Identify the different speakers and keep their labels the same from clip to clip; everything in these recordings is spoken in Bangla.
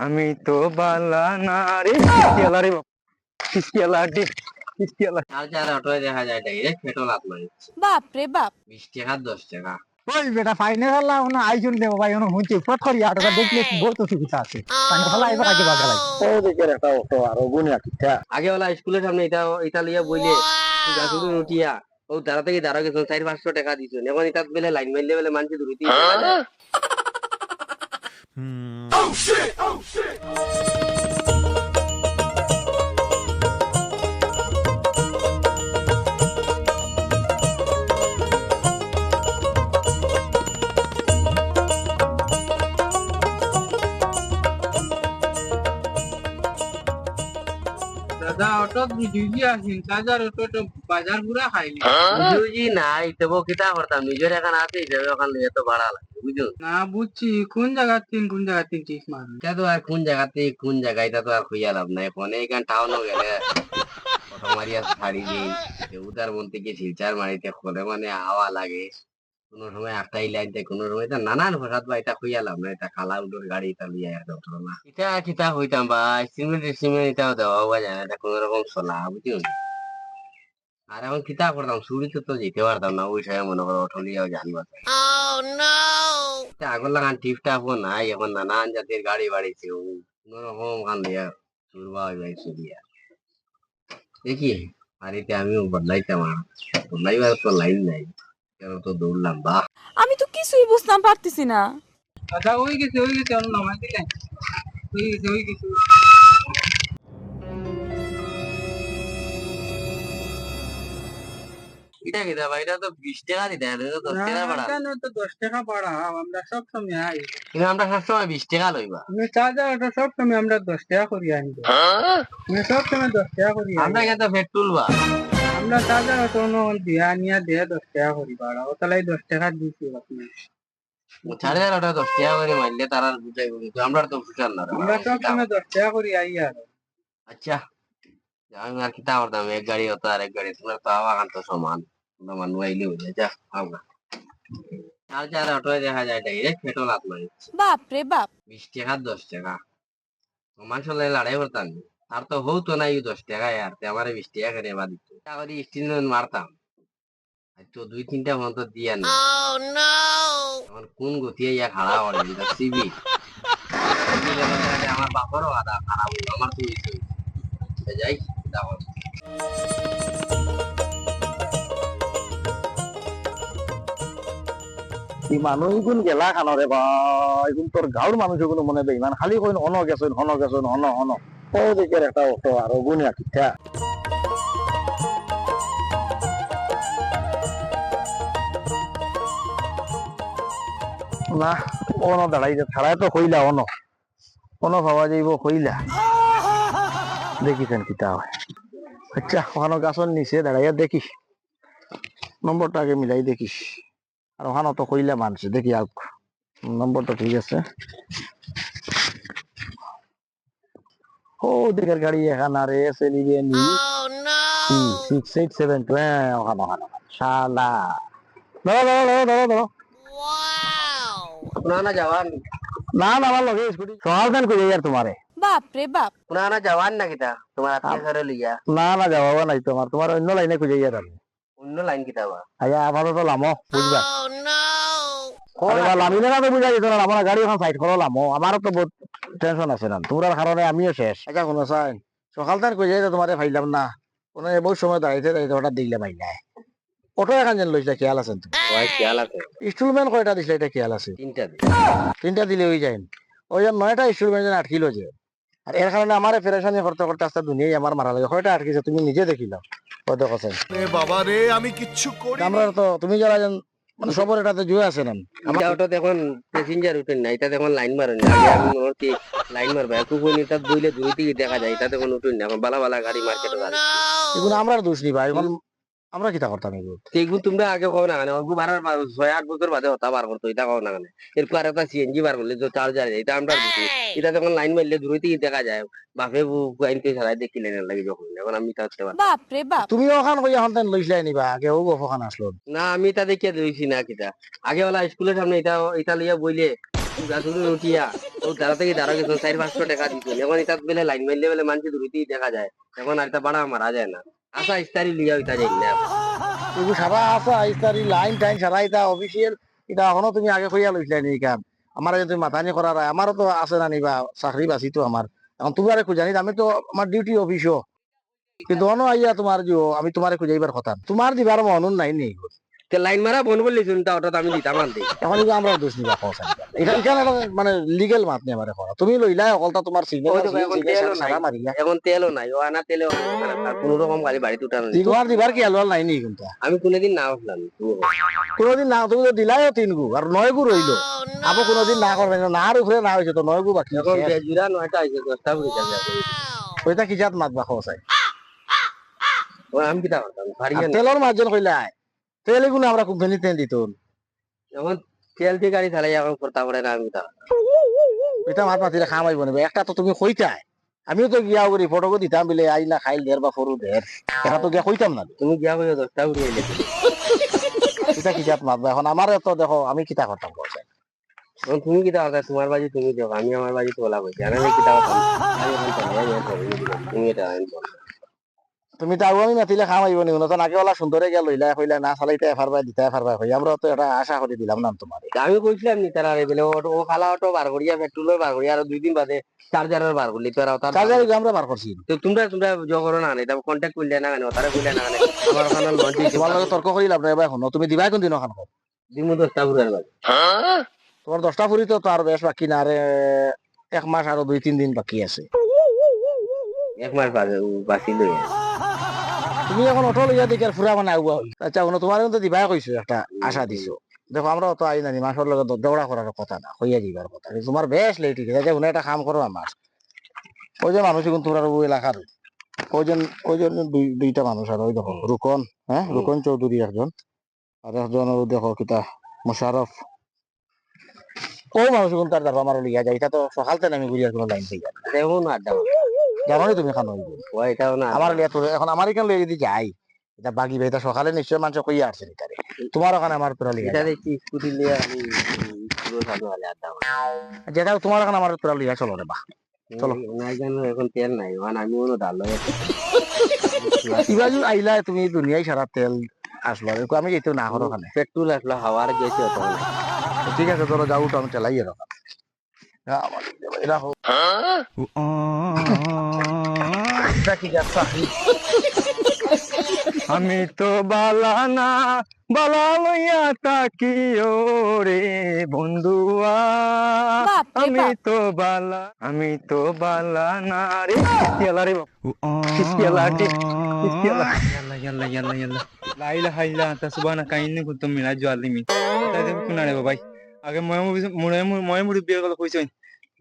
Speaker 1: আমি তো বালা না রে কিসকেলা রে কিসকেলা ডি কিসকেলা।
Speaker 2: আর যারা অটোয় দেখা যায় ডাইরেক্ট পেট্রোল হাত মারিচ্ছে।
Speaker 3: বাপ রে বাপ।
Speaker 2: 20 টাকা 10 টাকা।
Speaker 1: ওই বেটা ফাইনে ফেলা না আইজন দেব ভাই ওনো হুঁচি ফট করি আটকা দেখলে বহুত অসুবিধা আছে ফাইনে ফেলা আইবা কাকে বাগা লাগে ও দেখে একটা অটো আর গুনিয়া কিটা
Speaker 2: আগে ওলা স্কুলের সামনে এটা লইয়া বইলে গাছুরি উঠিয়া ও দাঁড়া থেকে দাঁড়া গেছো 400-500 টাকা দিছো এখন এটা বেলে লাইন মারলে বেলে মানুষ ধরিতে
Speaker 4: দাদা অটো বুঝি আসিন বাজার অটো তো বাজার পুরা খাইলি
Speaker 2: বুঝি নাই তবু কিতা করতাম নিজের এখানে আছে হিসেবে ওখানে এত ভাড়া লাগে বুঝছো
Speaker 4: না বুঝছি কোন জায়গা তিন টিস মারুন
Speaker 2: এটা তো আর কোন জায়গাতে কোন জায়গা এটা তো আর খুঁজা লাভ নাই এখন এইখান টাউনও গেলে অটো মারিয়া ছাড়ি দিন উদার মন থেকে শিলচার মারিতে খোলে মানে হাওয়া লাগে কোনো সময় একটাই লাইন দেয় কোনো সময় এটা নানান ভাষাত বা এটা খুঁজা লাভ না এটা খালা উডোর গাড়ি এটা লিয়া একটা অটো না এটা কিতা হইতাম বা সিমেন্ট এটাও দেওয়া হওয়া যায় না এটা কোনো রকম চলা বুঝছো আর এখন কিতা করতাম চুরিতে তো যেতে পারতাম না ওই সময় মনে করো অটো লিয়াও জানবা আগর লাগান টিপটা নাই এখন নানান জাতির গাড়ি বাড়িছে কোন রকম গান লিয়া চুরবা হয়ে যায় চুরিয়া দেখি আর এটা আমিও বদলাইতাম আর বদলাইবার তো লাইন নাই কেন তো দৌড়লাম বাহ
Speaker 3: আমি তো কিছুই বুঝতাম পারতেছি না।
Speaker 4: দাদা ওই গেছে অন্য নামাই দিলেন ওই গেছে
Speaker 2: এটা কিতা ভাই এটা তো 20 টাকা দিতে হবে 10 টাকা ভাড়া
Speaker 4: না তো 10 টাকা ভাড়া আমরা সব সময় আই
Speaker 2: কিন্তু আমরা সবসময় 20 টাকা লইবা
Speaker 4: আমি চার্জার অটো সব সময় আমরা 10 টাকা করি আনি আমি সব সময় 10 টাকা করি
Speaker 2: আমরা কিন্তু পেট্রোল বা
Speaker 4: আমরা চার্জার অটো দিয়া নিয়া দিয়ে 10 টাকা করি ভাড়া ও তাহলে 10 টাকা দিছি আপনি
Speaker 2: ছাড়ে আর ওটা 10 টাকা করে মারলে তারা বুঝাই কিন্তু আমরা তো বুঝার না
Speaker 4: আমরা সব সময় 10 টাকা করি আই আর
Speaker 2: আচ্ছা আমি আর কিতা করতাম এক গাড়ি হতো আর এক গাড়ি তোমরা তো আওয়াগান তো সমান মানুষ আইলে হয়ে যা আওগা আর যারা অটোয় দেখা যায় ডাইরেক্ট পেট্রোল হাত মারিচ্ছে
Speaker 3: বাপ রে বাপ।
Speaker 2: 20 টাকা 10 টাকা মানুষ লড়াই করতাম আর তো হতো না 10 টাকা আর আমার 20 টাকা করে এবার দিত টাকা স্টিল মারতাম আর তো 2-3টা মন তো দিয়া না আমার কোন গতি ইয়া খাড়া করে সিবি আমার বাপরও আদা খারাপ হইলো আমার তো যাই দেখো
Speaker 1: এই মানুষ গুণ গেলা খানরে ভাই গুণ তোর গাঁর মানুষ গুলো মনে দেয় ইমান খালি কইন হন গেছেন হন ও দেখে একটা অটো আর গুনিয়া কিটা না অনো দাঁড়াই ছাড়াই তো কইলা অনো ভাবা যাইব কইলা দেখিছেন কিতা হয় আচ্ছা ওখানে গাছর নিচে দাঁড়াইয়া দেখিস নম্বরটা আগে মিলাই দেখিস আর ওখানে তো কইলা মানছে দেখি আর নম্বরটা ঠিক আছে ও দিকের গাড়ি এখানে আর এসে নিবে নি 6872 ওখানে শালা ধরো
Speaker 2: পুরানা জওয়ান
Speaker 1: না আমার লগে স্কুটি সকাল দেন কই যাই আর তোমারে
Speaker 3: বাপ রে বাপ।
Speaker 2: পুরানা জওয়ান না কিতা তোমার আত্মীয় ঘরে লইয়া
Speaker 1: না যাওয়া নাই তোমার অন্য লাইনে কই যাই আর আমি
Speaker 2: অন্য লাইন কিতা বা
Speaker 1: আয়া আপাতত লামো বুঝবা লামি না তো বুঝা যেত না আমার গাড়ি এখন সাইড করো লামো আমারও তো বহুত টেনশন আছে না তোমরার কারণে আমিও শেষ আচ্ছা কোনো চাই সকাল তার কই যাই তোমারে ফাইলাম না কোনো বহু সময় দাঁড়াইতে হঠাৎ দেখলে মাই নাই অটো এখান যেন লইছিলা খেয়াল আছেন তো
Speaker 2: খেয়াল আছে
Speaker 1: ইনস্টলমেন্ট কয়টা দিছিল এটা খেয়াল আছে 3টা দিলে হয়ে যায় ওই 9টা ইনস্টলমেন্ট যেন আটকিল যে আর এর কারণে আমার ফেরেশানি করতে করতে আস্তে দুনিয়ায় আমার মারা লাগে কয়টা আটকিছে তুমি নিজে দেখিল কত কথা
Speaker 5: বাবা রে আমি কিচ্ছু করি
Speaker 1: আমরা তো তুমি যারা মানে সবর এটাতে জুয়ে আছে না
Speaker 2: আমার অটো দেখুন প্যাসেঞ্জার উঠেন না এটা দেখুন লাইন মারেন না আগে আমি মনে হচ্ছে লাইন মারবে একটু কোন এটা দুইলে দুই দিকে দেখা যায় এটা দেখুন উঠেন না এখন বালা গাড়ি মার্কেটে গাড়ি
Speaker 1: এগুলো আমরা দোষ নি ভাই এখন আমরা কিটা করতাম এগুলো
Speaker 2: এইগুলো তোমরা আগে কও না কেন ওগু 6-8 বছর বাদে হতা বার করতো এটা কও না কেন এরপর একটা সিএনজি বার করলে তো চার্জার এটা আমরা বুঝি এটা যখন লাইন মারলে দূরে থেকে দেখা যায় বাপে আইনতে ছাড়াই দেখিলে না লাগে যখন এখন আমি তা হতে পারি
Speaker 3: বাপ রে বাপ।
Speaker 1: তুমি ওখান কই এখন তেন লইছলাই নিবা আগে ও গফখান আসলো
Speaker 2: না আমি তা দেখিয়া দিয়েছি না কিটা আগে ওলা স্কুলের সামনে এটা লিয়া বইলে গাছুরি উঠিয়া ও তারা থেকে দাঁড়া গেছে 400-500 টাকা দিচ্ছেন এখন এটা বেলে লাইন মারলে বেলে মানুষ দূরিতেই দেখা যায় এখন আর এটা বাড়া মারা যায় না আশা ইস্তারি লিয়া হইতা যাই না
Speaker 1: তুমি সারা আসা ইস্তারি লাইন টাইন সারা এটা অফিসিয়াল এটা এখনো তুমি আগে কইয়া লইছিলে নি কাম আমার যদি মাথা নিয়ে করার আমারও তো আছে না নিবা চাকরি বাঁচি তো আমার এখন তুমি আরে খুঁজানি আমি তো আমার ডিউটি অফিসও কিন্তু অন আইয়া তোমার জিও আমি তোমারে খুঁজাইবার কথা তোমার দিবার মনন নাই নি
Speaker 2: তে লাইন মারা বন্ধ করলি শুনতা ওটা তো আমি দিতাম আনতে
Speaker 1: এখন কিন্তু আমরা দোষ নিবা কথা এটা এখানে একটা মানে লিগেল মাত নিয়ে আমারে করা তুমি লইলা অকলটা তোমার
Speaker 2: ওই তো এখন তেলও নাই
Speaker 1: সারা মারিয়া
Speaker 2: এখন তেলও নাই ও আনা তেলও কোন রকম গাড়ি বাড়িতে উঠানো নেই।
Speaker 1: তোমার দিবার কি আলওয়াল নাই নি কিন্তু
Speaker 2: আমি কোনোদিন না উঠলাম
Speaker 1: কোনোদিন না তুমি তো দিলাই 3 গু আর 9 গু রইলো আবার কোনোদিন না করবে না আর উপরে না হয়েছে তো 9 গু বাকি
Speaker 2: এখন বেজুরা 9টা আইছে 10টা বুঝে যাবে
Speaker 1: ওইটা কি জাত মাত বাখো চাই
Speaker 2: আমি কিটা করতাম ভারিয়া না
Speaker 1: তেলর মার্জন কইলাই তেল এগুলো আমরা কোম্পানিতে দিত
Speaker 2: এখন তেল দিয়ে গাড়ি চালাই এখন করতে পারে না আমি তা
Speaker 1: এটা মাত মাতিলে খামাইব না একটা তো তুমি কইতাই আমিও তো গিয়া করি ফটো দিতাম বলে আই না খাইল দের বা ফরু দের এটা তো গিয়া কইতাম না
Speaker 2: তুমি গিয়া কইও 10টা উড়ে এলে
Speaker 1: এটা কি জাত মাত এখন আমারও তো দেখো আমি কিতা করতাম বলছে
Speaker 2: এখন তুমি কিটা করতা তোমার বাজি তুমি যাও আমি আমার বাজি তোলা কইছি আমি কিটা করতাম আমি এখন তো আমি তুমি এটা আইন বল
Speaker 1: তুমি তো আমি মাতিলে খামাইব নি তো নাকি ওলা সুন্দরে গিয়া লইলা কইলা না চালাইতে ফারবা দিতে ফারবা হই আমরা তো এটা আশা করে দিলাম না তোমার
Speaker 2: আমি কইছিলাম নি তারা রে বলে ও খালা অটো বার করিয়া পেট্রোলের বার করিয়া আর 2 দিন বাদে চার্জারের বার করলি তোরা তার
Speaker 1: চার্জার আমরা বার করছি
Speaker 2: তো তোমরা তোমরা জগ করো না এটা কন্টাক্ট করলে না কেন তারা কইলে না কেন আমার ওখানে লঞ্চ
Speaker 1: তোমার লগে তর্ক করি লাভ নাই এখন তুমি দিবাই কোন দিন ওখান
Speaker 2: দিমু 10টা ঘুরার বাদ
Speaker 1: তোমার 10টা ফুরি তো তার বেশ বাকি না আরে 1 মাস আরো 2-3 দিন বাকি আছে
Speaker 2: এক মাস বাদে বাসি লই
Speaker 1: তুমি এখন অটো লইয়া দেখে ফুরা মানে আগুয়া হই আচ্ছা কোনো তোমার কিন্তু দিবাই কইছো একটা আশা দিছো দেখো আমরা তো আই নানি মাসের লগে দৌড়া করার কথা না হইয়া দিবার কথা কিন্তু তোমার বেশ লেট হয়ে গেছে কোনো একটা কাম করো আমার ওই যে মানুষ এখন তোমরা ওই এলাকার ওইজন দুইটা মানুষ আর ওই দেখো রুকন হ্যাঁ রুকন চৌধুরী একজন আর একজন দেখো কিতা মুশারফ ও মানুষ এখন তার দাবা আমার লিয়া যায় এটা তো সকালতে আমি ঘুরিয়ার কোনো লাইন থেকে
Speaker 2: দেখুন আড্ডা
Speaker 1: জানো তুমি খানো
Speaker 2: ও এটাও না
Speaker 1: আমার লিয়া তো এখন আমার এখানে লইয়া যদি যাই এটা বাকি ভাই এটা সকালে নিশ্চয় মানুষ কইয়া আসছে এটারে তোমার ওখানে আমার তোরা লিয়া
Speaker 2: এটা দেখি স্কুটি নিয়ে আমি পুরো সাথে হলে আড্ডা
Speaker 1: যেটা তোমার ওখানে আমার তোরা লিয়া চলো রে বা চলো।
Speaker 2: নাই জানো এখন তেল নাই ওখানে আমি কোনো ডাল লই
Speaker 1: ইবাজু আইলা তুমি দুনিয়ায় সারা তেল আসলো আমি যেতেও না হর ওখানে
Speaker 2: পেট্রোল আসলো হাওয়ার গেছে তো
Speaker 1: ঠিক আছে চলো যাও তো আমি চালাই এরকম এটা হোক এটা কি যাত্রা
Speaker 4: আমি তো বালা না বালা লইয়া তাকিও রে বন্ধুয়া
Speaker 3: বাপ রে
Speaker 4: আমি
Speaker 3: বাপ
Speaker 4: তো বালা না রে কিস্তিয়ালা রে কিস্তিয়ালা কিস্তিয়ালা ইয়াল্লা ইয়াল্লা ইয়াল্লা ইয়াল্লা লা ইলাহা ইল্লা আনতা সুবহানাকা ইন্নী কুনতু মিনাজ জালিমিন তাই দেখো কোনা রে বাবাই আগে ময় মুড়ি বিয়ে গেল কইছই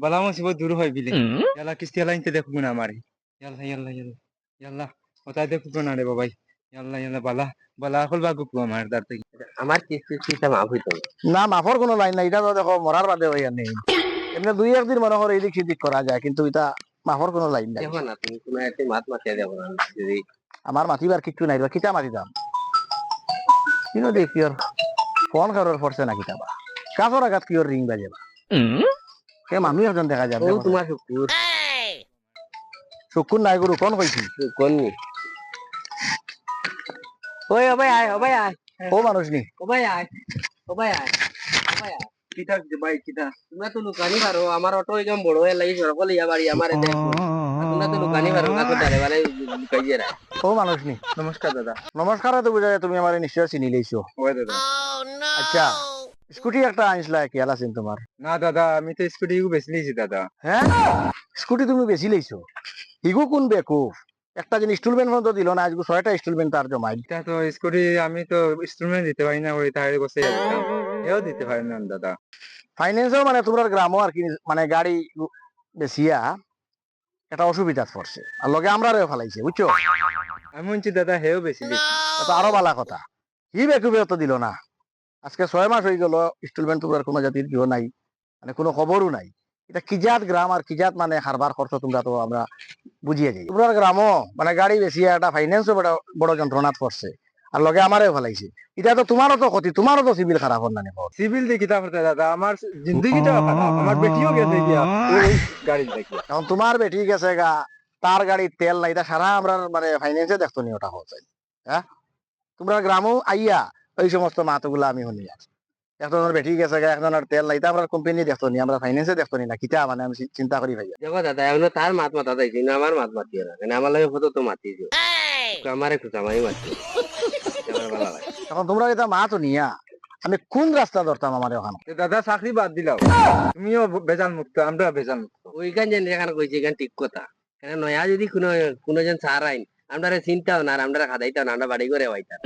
Speaker 4: বালা মুসিব দূর হয় বিলে ইয়াল্লা কিস্তিয়ালা ইনতে দেখো কোনা আমারে ইয়াল্লা ইয়াল্লা ইয়াল্লা ইয়াল্লা ওটাই দেখো কোনা রে বাবাই ইয়াল্লা ইয়াল্লা বালা বালা হল বাগু আমার দার থেকে
Speaker 2: আমার কিস্তিটা মাফ হইতো
Speaker 1: না মাফর কোনো লাইন নাই এটা তো দেখো মরার বাদে হইয়া নেই এমনি 2-1 দিন মনে হয় এই দিক সেদিক করা যায় কিন্তু এটা মাফর কোনো লাইন নাই
Speaker 2: দেখো না তুমি কোনো একটা মাত মাতিয়ে দেবো না যদি
Speaker 1: আমার মাতিবার কিচ্ছু নাই বা কিতা মাতি দাম কিন্তু দেখি ওর ফোন কারোর পড়ছে না কিতাবা কাজর আঘাত কি ওর রিং বাজে বা সে মানুষ একজন দেখা যাবে
Speaker 2: ও তোমার শুকুর
Speaker 1: শুকুর নাই গুরু কোন কইছি
Speaker 2: কোন ওই ও ভাই আয়
Speaker 1: ও মানুষ নি
Speaker 2: ও ভাই আয়
Speaker 4: কিটা ভাই কিটা
Speaker 2: তোমরা তো লুকানি পারো আমার অটো একদম বড় হয়ে লাগি সরকল ইয়া বাড়ি আমার দেখো তোমরা তো লুকানি পারো না তো তারে মানে লুকাইয়ে রাখ
Speaker 1: ও মানুষ নি
Speaker 4: নমস্কার দাদা
Speaker 1: নমস্কার তো বুঝা যায় তুমি আমার নিশ্চয় চিনি লইছো
Speaker 4: ওই দাদা
Speaker 1: আচ্ছা স্কুটি একটা আনছিলা কি আলাসিন তোমার
Speaker 4: না দাদা আমি তো স্কুটি বেশি নিয়েছি দাদা
Speaker 1: হ্যাঁ স্কুটি তুমি বেশি লইছো হিগু কোন বেকুফ একটা যে ইনস্টলমেন্ট মতো দিল না আজকে 6টা ইনস্টলমেন্ট তার জমাই
Speaker 4: এটা তো স্কুটি আমি তো ইনস্টলমেন্ট দিতে পারি না ওই তাহলে বসে যেতাম এও দিতে পারি না দাদা
Speaker 1: ফাইন্যান্সও মানে তোমার গ্রামও আর কি মানে গাড়ি বেশিয়া একটা অসুবিধা পড়ছে আর লগে আমরাও ফেলাইছে বুঝছো
Speaker 4: আমি বলছি দাদা হেও বেশি দিচ্ছি
Speaker 1: তো আরো ভালো কথা হি বেকুবে তো দিল না আজকে 6 মাস হয়ে গেল ইনস্টলমেন্ট তোমার কোনো জাতির কেউ নাই মানে কোনো খবরও নাই এটা কি জাত গ্রাম আর কি জাত মানে হারবার খরচ তোমরা তো আমরা বুঝিয়ে যাই তোমার গ্রামও মানে গাড়ি বেশি একটা ফাইন্যান্সও বড় যন্ত্রণাত পড়ছে আর লগে আমারও ফেলাইছে। এটা তো তোমারও তো ক্ষতি, তোমারও তো সিভিল খারাপ হল না নি?
Speaker 4: সিভিল দিয়ে কিতা করতে দাদা, আমার জিন্দগিটাও খারাপ, আমার বেটিও গেছে গিয়া ওই গাড়ি দেখি।
Speaker 1: এখন তোমার বেটি গেছে গা, তার গাড়ির তেল নাই, এটা সারা আমরা মানে ফাইন্যান্সে দেখতো নি ওটা হচ্ছে। হ্যাঁ, তোমরা গ্রামও আইয়া ওই সমস্ত মাতগুলা আমি শুনি আর একজনের বেটি গেছে গা, একজনের তেল নাই, এটা আমরা কোম্পানি দেখতো নি, আমরা ফাইন্যান্সে দেখতো নি না, কিতা মানে আমি চিন্তা করি ভাইয়া।
Speaker 2: দেখো দাদা এখন তার মাত মাথা দিয়েছি না, আমার মাত মাতিও না, মানে আমার লাগে হতো তো মাতিছো, আমারে খুচামারি মাতিও, আমার ভালো লাগে।
Speaker 1: এখন তোমরা এটা মাতো নিয়া আমি কোন রাস্তা ধরতাম আমার ওখানে?
Speaker 4: এ দাদা চাকরি বাদ দিলাও, তুমিও বেজাল মুক্ত, আমরা বেজাল মুক্ত।
Speaker 2: ওইখান যে যেখানে কইছি এখান ঠিক কথা, কেন নয়া যদি কোনো জন সার আইন আমরা চিন্তাও না আর আমরা খাদাইতাও না, আমরা বাড়ি করে হইতাম।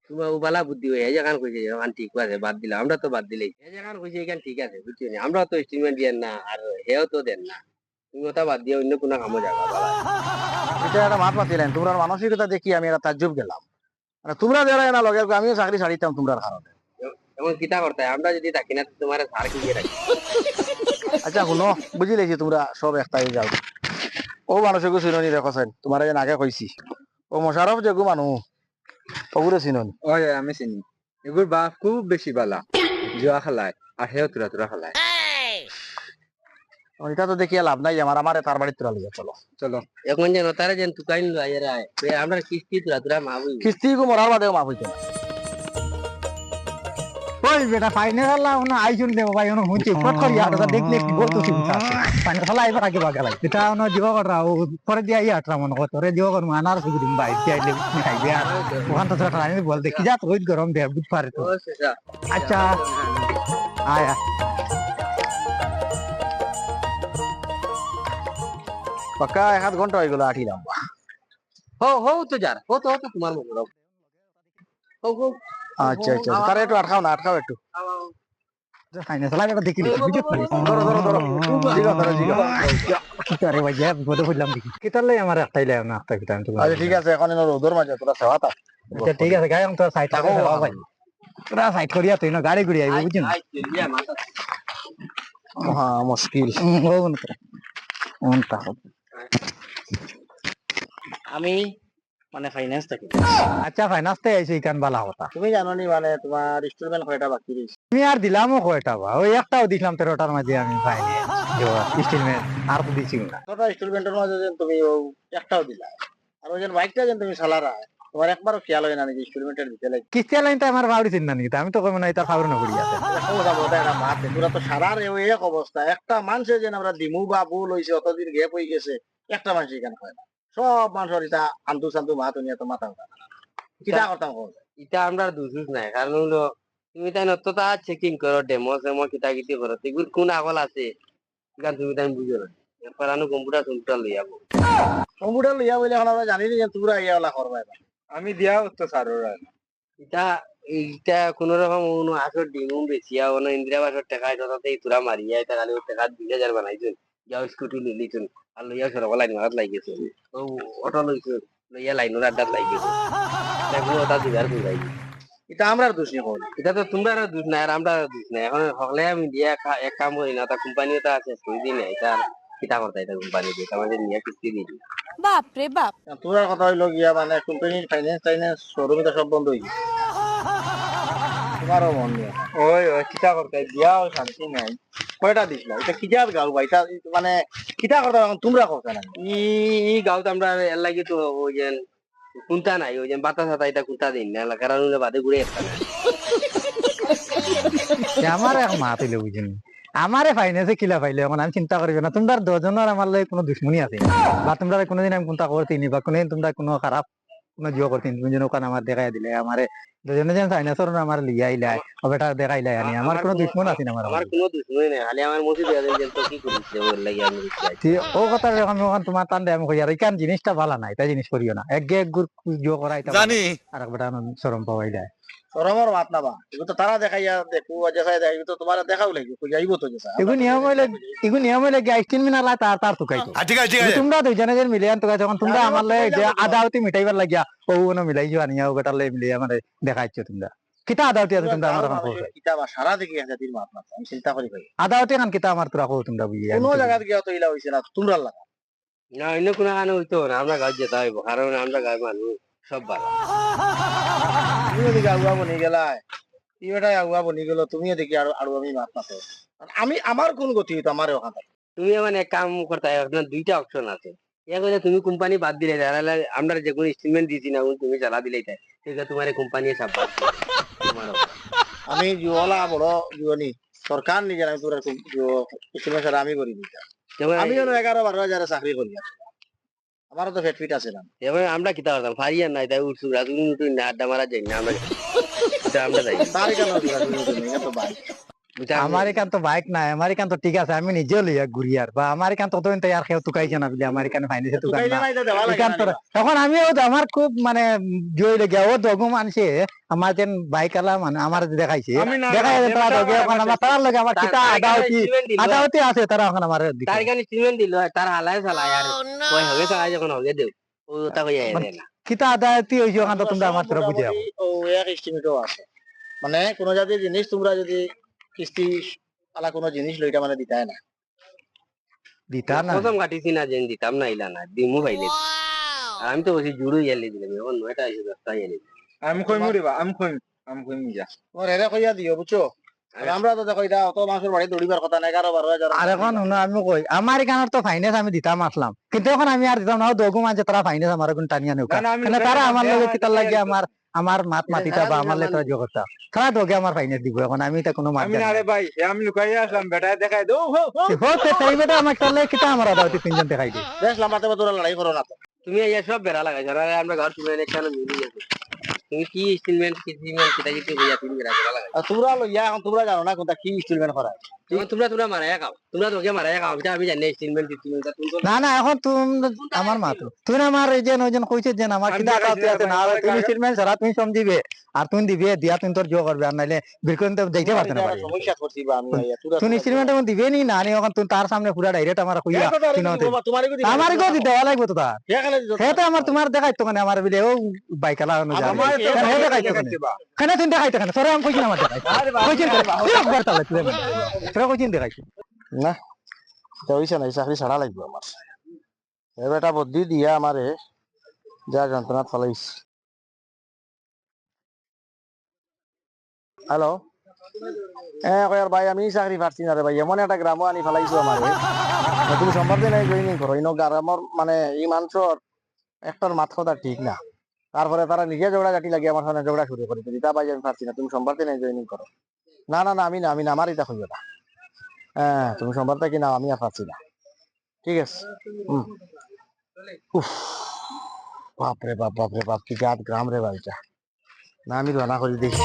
Speaker 2: তোমার উবালা বুদ্ধি হয়ে যেখানে কইছে এখান ঠিক আছে বাদ দিলাম, আমরা তো বাদ দিলেই যেখানে কইছে এখান ঠিক আছে, বুঝছো নি? আমরা তো স্টেটমেন্ট দিয়েন না আর হেও তো দেন না, তুমি ওটা বাদ দিয়ে অন্য কোনো কামও যাবা।
Speaker 1: এটা একটা মাত মাতিলেন, তোমরা মানসিকতা দেখি আমি একটা তাজ্জুব গেলাম, মানে তোমরা যারা না লগে আমিও চাকরি ছাড়িতাম তোমরার কারণে।
Speaker 2: এমন কিতা করতে হয়? আমরা যদি থাকি না তোমার সার কি রাখি।
Speaker 1: আচ্ছা শুনো, বুঝি লেছি তোমরা সব একটাই যাও। ও মানুষকে চিননি দেখছেন, তোমার যেন আগে কইছি, ও মোশারফ যেগু মানুষ ওগুলো চিননি।
Speaker 4: ওই আমি চিনি, এগুর বাপ খুব বেশি বালা, জুয়া খেলায় আর হেও তুরা তুরা খেলায়।
Speaker 1: এটা তো দেখিয়া লাভ নাই, আমার তার বাড়ির তোরা লিয়ে চলো।
Speaker 4: চলো
Speaker 2: এখন যেন তারা যেন তুকাইন আমরা কিস্তি তুরা তুরা মাবুই
Speaker 1: কিস্তি গো মরার বাদেও মাফ হইতো না।
Speaker 6: ওই বেটা ফাইনাল না আইছুন দেব ভাই ওনো হুঁচি ফট করি আর দাদা দেখলে কি বলতো চিন্তা ফাইনাল খেলা আইবা কাকে বাগা লাগে এটা ওনো দিও করা ও পরে দিয়া ই আটরা মন কত রে দিও কর মানার সুবিদিন ভাই চাইলে খাইবে আর ওখান তো তোরা আনি বল দেখি যা তো ওই গরম দে বুঝ পারে তো। আচ্ছা আয়া
Speaker 1: পাক্কা 1/2 ঘন্টা হয়ে গেল আঠিলাম।
Speaker 2: হো তো যার হো তো তোমার মনে হো।
Speaker 1: আচ্ছা আচ্ছা, তারে একটু আটকাও না, আটকাও একটু।
Speaker 6: ফাইনাল খেলা বেটা দেখি বুঝতে পারি
Speaker 1: ধরো ধরো ধরো, জিগা ধরো জিগা।
Speaker 6: কি করে ভাই যা বিপদে হইলাম দেখি কি তারলে আমার একটাই লাগে না একটা কিটা আমি তো
Speaker 1: আচ্ছা ঠিক আছে, এখন এনে রোদর মাঝে তোরা সেবা থাক।
Speaker 6: আচ্ছা ঠিক আছে গায় তো সাইড থাকো ভাই তোরা সাইড করিয়া তুই না গাড়ি গুড়ি আইবো বুঝছিস
Speaker 1: হ্যাঁ মুশকিল। আমি মানে ফাইন্যান্স থাকি।
Speaker 6: আচ্ছা ফাইনান্সতে আইছি কান বালা কথা
Speaker 1: তুমি জানো নি মানে তোমার ইনস্টলমেন্ট কয়টা বাকি রয়েছে?
Speaker 6: তুমি আর দিলামও কয়টা বা ওই একটাও দিলাম 13টার মাঝে আমি পাইনি স্টিলমেন্ট আর তো দিছি না
Speaker 1: কয়টা ইনস্টলমেন্টের মাঝে যেন তুমি ও একটাও দিলা, আর ওই যে বাইকটা যেন তুমি চালারা তোমার একবারও খেয়াল হয় না যে ইনস্টলমেন্টের দিতে লাগে।
Speaker 6: কিস্তি লাইন তো আমার বাউরি চিন্তা নাকি আমি তো কই না তার খাবার না করি আছে
Speaker 1: সারার এক অবস্থা, একটা মানুষের যেন আমরা দিমু বা ভুল হয়েছে অতদিন গ্যাপ হয়ে গেছে, একটা মানুষ এখানে হয় না, সব মানুষের এটা আন্তু সান্তু মাথা নিয়ে তো মাথা কিতা করতাম।
Speaker 2: এটা আমরা দুজুস নাই, কারণ হলো তুমি তাই নত তা চেকিং করো ডেমো সেমো কিতা কিতি করো এগুলো কোন আগল আছে গান তুমি তাই বুঝো না, এরপর আনো কম্পিউটার লই যাবো।
Speaker 1: কম্পিউটার লইয়া বলে এখন আমরা জানি না যে তোমরা ইয়া করবা।
Speaker 4: আমি দিয়াও তো সার
Speaker 2: এটা এইটা কোন রকম কোনো আসর ডিমুম বেচিয়া কোনো ইন্দিরা বাসর টাকা তাতে তোরা মারিয়া এটা খালি টাকা 2000 বানাইছুন, যাও স্কুটি লিলিছুন আর লইয়া সরব লাইন মারাত লাগিয়েছে, ও অটো লইছুন লইয়া লাইনের আড্ডাত লাগিয়েছে, এগুলো ওটা দিবার বুঝাই।
Speaker 1: এটা আমরা দোষ নিয়ে হল,
Speaker 2: এটা তো তোমরা দোষ নাই আর আমরা দোষ নাই, এখন হলে আমি দিয়া এক কাম করি না, তা কোম্পানিও তো আছে কই দিন এটা কিতা করতে এটা কোম্পানি দিয়ে আমাদের নিয়ে কিস্তি দিই।
Speaker 3: বাপ রে বাপ,
Speaker 1: তোর কথা হইলো গিয়া মানে কোম্পানির ফাইন্যান্স টাইন্যান্স শোরুম এটা সব বন্ধ হয়ে গেছে, তোমারও মন নিয়ে
Speaker 4: ওই ওই কিতা করতে দিয়াও শান্তি নাই।
Speaker 1: কয়টা দিস না, এটা কিতাব গাও ভাই, এটা মানে কিতা করতে এখন তোমরা কথা না।
Speaker 2: ই গাঁৱত আমরা এর লাগি তো ওই যে কুন্তা নাই, ওই যে বাতা সাতা এটা কুন্তা দিন না কারণ বাদে ঘুরে একটা না
Speaker 6: আমার এক মা তুইলে বুঝিনি আমারে ফাইন্যান্সে কিলা পাইলে এখন আমি চিন্তা করিবে না, তোমরা দুজনের আমার লাগে কোনো দুশ্মনী আছে বা তোমরা কোনোদিন আমি কোনটা করতেনি বা কোনোদিন তোমরা কোনো খারাপ কোনো জিও করতেন, তুমি যেন ওখানে আমার দেখাই দিলে আমারে দুজনে যেন ফাইন্যান্সর আমার লিয়াই লাই বেটা দেখাইলাই আনি আমার কোনো দুশ্মন আছে না
Speaker 2: আমার কোনো দুশ্মনী নাই, খালি আমার মসজিদ যে তো কি করিস ওর লাগি আমি
Speaker 6: ও কথা যখন যখন তোমার টান দেয় আমি কই আর ইকান জিনিসটা ভালো নাই তাই জিনিস করিও না এক গুড় জিও করাই
Speaker 5: জানি
Speaker 6: আর এক বেটা শরম পাওয়াই যায়
Speaker 1: শরমর মাত নাবা, এগুলো তো তারা দেখাইয়া দেখো যেসাই দেখ তো তোমার দেখাও লাগবে, কই যাইবো তো যেসা
Speaker 6: এগুলো নিয়ম হইলে আইসক্রিম মিনা লাই তার তুকাইতো
Speaker 5: ঠিক আছে ঠিক আছে
Speaker 6: তোমরা দুইজনে যে মিলিয়ে তো যখন তোমরা আমার লাগে যে আদাওতি মিটাইবার লাগিয়া ও কোনো মিলাই যাওয়া নিয়া ও বেটার লাগে মিলিয়ে আমার দেখাইছো তোমরা কিতা আদাওতি আছে তোমরা আমার এখন কইছো
Speaker 1: কিতাব সারা দেখি আছে দিন মাত না, আমি চিন্তা করি ভাই
Speaker 6: আদাওতি কান কিতা আমার তোরা কও তোমরা বুঝি
Speaker 1: কোনো জায়গা গিয়া তো ইলা হইছে না তোমরা লাগা
Speaker 2: না অন্য কোনো কারণে হইতো না, আমরা গাছ যেতে হইব কারণ আমরা গাছ মানুষ সব ভালো।
Speaker 1: তুমিও দেখি আগুয়া বনি গেলাই ই বেটাই আগুয়া বনি গেল তুমিও দেখি আরো আমি মাত মাতো আমি আমার কোন গতি হইতো আমার ওখানে
Speaker 2: তুমি মানে এক কাম করতে আপনার দুইটা অপশন আছে এক হইলে তুমি কোম্পানি বাদ দিলে তাহলে আমরা যে কোনো স্টেটমেন্ট দিছি না ওগুলো তুমি চালা দিলেই তাই ঠিক আছে তোমার কোম্পানি সব বাদ দিবে। তোমার
Speaker 1: আমি জুয়লা বড় জুয়নি সরকার নিজের আমি তোর স্কুলের সাথে আমি করি দিতাম
Speaker 2: যেমন
Speaker 1: আমি যেন 11-12 হাজার চাকরি করি আমারও তো ফেট ফিট আছে না
Speaker 2: যেমন আমরা কিতা করতাম ফারিয়ার নাই তাই উঠছু রাজুনি উঠুন না আড্ডা মারা যাই না আমরা আমরা যাই
Speaker 1: তার কেন তো ভাই
Speaker 6: আমার এখান তো বাইক নাই আমার এখান তো ঠিক আছে আমি নিজেও লইয়া ঘুরি আর বা আমার এখান তো তো আর কেউ তুকাইছে না বলে আমার এখানে ফাইন্যান্সে তুকাই না এখান তো তখন আমিও আমার খুব মানে জয় লেগে ও দগু মানছে আমার যেন বাইক আলা মানে আমার দেখাইছে দেখাই তারা দগে এখন আমার তার লগে আমার কিতা আদাওতি আছে তারা এখন আমার
Speaker 2: তার এখানে স্টেটমেন্ট দিল তার হালায় চালায় আর কই হবে চালায় যখন হবে দেও ও তা কই আয় না
Speaker 6: কিতা আদাওতি হইছে ওখান তো তোমরা আমার তোরা বুঝে
Speaker 1: ও এক এস্টিমেটও আছে মানে কোন জাতীয় জিনিস তোমরা যদি কিস্তি আলা কোনো জিনিস লইটা মানে দিতাই না
Speaker 6: দিতা না
Speaker 2: প্রথম কাটিছি না যেন দিতাম না ইলা না দিমু ভাইলে আর আমি তো বসে জুড়ু ইয়ালে দিলাম এখন 9টা এসে 10টা ইয়ালে
Speaker 4: আমি কইমু রে বা আমি কইমু যা
Speaker 1: তোমার হেরে কইয়া দিও বুঝছো আর আমরা তো দেখো এটা অত মাসের বাড়ি দৌড়িবার কথা না 11-12 হাজার
Speaker 6: আর এখন শুনো আমি কই আমার এখানে তো ফাইন্যান্স আমি দিতাম আসলাম কিন্তু এখন আমি আর দিতাম না দগু মানছে তারা ফাইন্যান্স আমার কোন টানিয়া নৌকা
Speaker 4: না, আমি
Speaker 6: মানে তারা আমার
Speaker 4: লগে
Speaker 6: লগে কিতার লাগে
Speaker 4: আমি
Speaker 6: আমার মাত মাতিতা বা আমার লেগে জগতা তারা দগে আমার ফাইন্যান্স দিব এখন আমি তা কোনো মাত
Speaker 4: আমি না রে ভাই আমি লুকাইয়া আসলাম বেটায় দেখাই দো
Speaker 6: হতে তাই বেটা আমার তাহলে কিতা আমার আদাওতি তিনজন দেখাই দি
Speaker 1: দেশ লাম্বাতে তোরা লড়াই করো না তো
Speaker 2: তুমি এই সব বেড়া লাগাইছ আর আমরা ঘর তুমি কেন মিলি যাচ্ছে তুমি কি স্টেটমেন্ট কি স্টেটমেন্ট কিটা কি হইয়া তুমি বেড়া লাগাই
Speaker 1: আর তোমরা লইয়া এখন তোমরা জানো না কোনটা কি ইনস্টলমেন্ট করা
Speaker 2: তোমরা মারায়া খাও তোমরা তোকে মারায়া খাও এটা আমি জানি স্টেটমেন্ট স্টেটমেন্ট তুমি তো
Speaker 6: না না এখন তুমি আমার মাত তুমি আমার এই যে নজন কইছে যে আমার
Speaker 4: আমি
Speaker 6: কিতা
Speaker 4: দেখাইছি
Speaker 6: আদাওতি আছে
Speaker 4: না,
Speaker 6: না
Speaker 4: আমার
Speaker 6: তুমি
Speaker 4: কাছে-
Speaker 6: স্টেটমেন্ট সারা তুমি সমঝিবে আর তুমি দিবে দিয়া তুমি তোর জো করবে আর নাইলে বিরকন তো দেখতে পারতে না পারি
Speaker 1: সমস্যা করছি বা আমি তোরা
Speaker 6: তুমি স্টেটমেন্ট এখন দিবে নি না নি এখন তুমি তার সামনে পুরা ডাইরেক্ট আমার কইয়া
Speaker 1: তোমার
Speaker 6: আমার গদি দেওয়া লাগবে তো তার
Speaker 1: এখানে
Speaker 6: সেটা আমার তোমার দেখাইতো মানে আমার বিলে ও বাইকালা
Speaker 1: আমার তো
Speaker 6: দেখাইতো কেন তুমি দেখাইতো কেন সরে আমি কইছি না আমার দেখাইতো কইছেন একবার তাহলে তুই তোরা কইছেন দেখাইতো
Speaker 1: না হইছে না এই চাকরি ছাড়া লাগবে আমার এ বেটা বুদ্ধি দিয়া আমারে যা যন্ত্রণাত ফলাইছ হ্যালো কয়ার ভাই আমি চাকরি পাচ্ছি না রে ভাই এমন একটা গ্রামও আনি ফেলাইছো আমার তুমি সম্ভব নাই জয়নিং করো ইনো গ্রামের মানে এই মানুষের একটার মাথা কথা ঠিক না তারপরে তারা নিজে ঝগড়া জাতি লাগে আমার সামনে ঝগড়া শুরু করে দিতা ভাই আমি পারছি না তুমি সোমবার দিনে জয়েনিং করো না না না আমি না আমার এটা হইবে না হ্যাঁ তুমি সোমবার থেকে নাও আমি আর পারছি না ঠিক আছে উফ বাপরে বাপ কি জাত গ্রাম রে ভাইটা না আমি রান্না করে দেখি